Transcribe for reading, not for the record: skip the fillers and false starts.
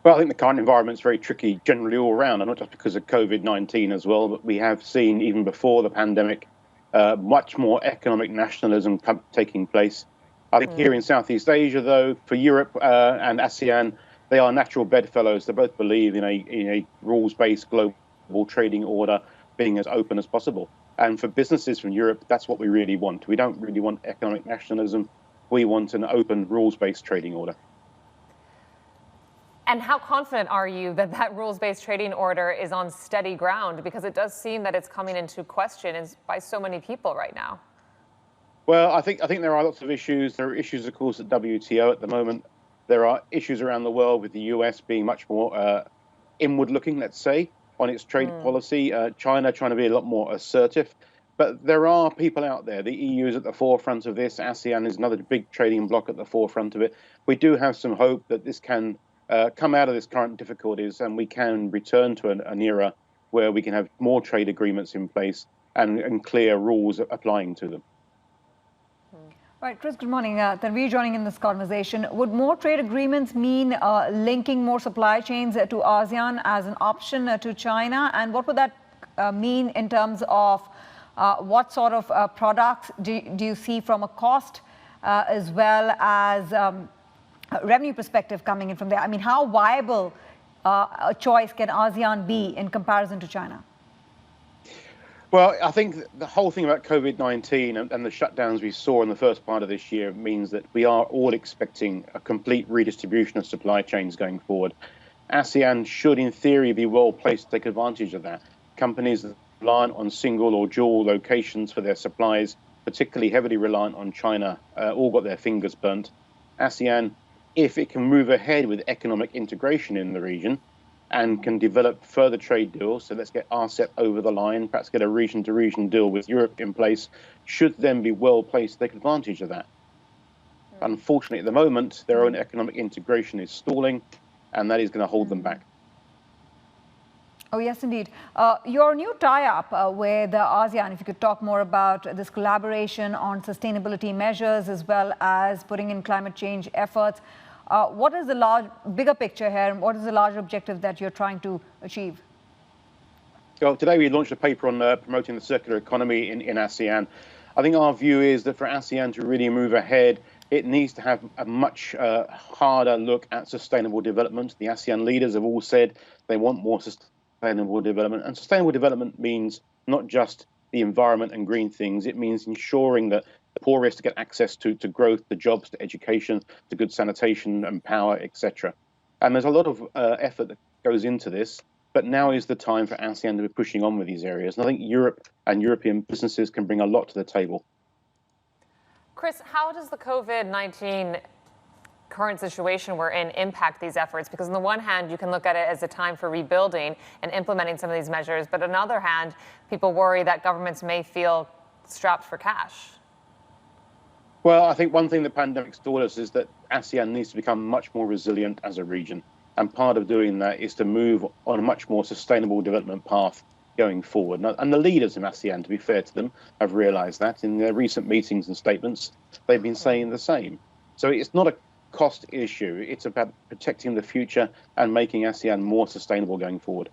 Well, I think the current environment is very tricky generally all around, and not just because of COVID-19 as well, but we have seen even before the pandemic much more economic nationalism taking place. I think here in Southeast Asia, though, for Europe and ASEAN, they are natural bedfellows. They both believe in a rules-based global trading order being as open as possible. And for businesses from Europe, that's what we really want. We don't really want economic nationalism. We want an open rules-based trading order. And how confident are you that that rules-based trading order is on steady ground? Because it does seem that it's coming into question by so many people right now. Well, I think there are lots of issues. There are issues, of course, at WTO at the moment. There are issues around the world with the US being much more inward-looking, let's say, on its trade policy. China trying to be a lot more assertive. But there are people out there. The EU is at the forefront of this. ASEAN is another big trading bloc at the forefront of it. We do have some hope that this can come out of this current difficulties and we can return to an era where we can have more trade agreements in place and clear rules applying to them. All right, Chris, good morning. Tanveer joining in this conversation. Would more trade agreements mean linking more supply chains to ASEAN as an option to China? And what would that mean in terms of what sort of products do you see from a cost as well as revenue perspective coming in from there? I mean, how viable a choice can ASEAN be in comparison to China? Well, I think the whole thing about COVID-19 and the shutdowns we saw in the first part of this year means that we are all expecting a complete redistribution of supply chains going forward. ASEAN should, in theory, be well placed to take advantage of that. Companies that rely on single or dual locations for their supplies, particularly heavily reliant on China, all got their fingers burnt. ASEAN, if it can move ahead with economic integration in the region and can develop further trade deals, so let's get RCEP over the line, perhaps get a region-to-region deal with Europe in place, should then be well placed to take advantage of that. Unfortunately, at the moment, their own economic integration is stalling, and that is going to hold them back. Oh, yes, indeed. Your new tie-up with ASEAN, if you could talk more about this collaboration on sustainability measures as well as putting in climate change efforts. What is the bigger picture here, and what is the larger objective that you're trying to achieve? Well, today we launched a paper on promoting the circular economy in ASEAN. I think our view is that for ASEAN to really move ahead, it needs to have a much harder look at sustainable development. The ASEAN leaders have all said they want more sustainable development. And sustainable development means not just the environment and green things. It means ensuring that the poorest get access to growth, to jobs, to education, to good sanitation and power, etc. And there's a lot of effort that goes into this. But now is the time for ASEAN to be pushing on with these areas. And I think Europe and European businesses can bring a lot to the table. Chris, how does the COVID-19 current situation we're in impact these efforts? Because on the one hand, you can look at it as a time for rebuilding and implementing some of these measures. But on the other hand, people worry that governments may feel strapped for cash. Well, I think one thing the pandemic's taught us is that ASEAN needs to become much more resilient as a region. And part of doing that is to move on a much more sustainable development path going forward. And the leaders in ASEAN, to be fair to them, have realized that in their recent meetings and statements. They've been saying the same. So it's not a cost issue. It's about protecting the future and making ASEAN more sustainable going forward.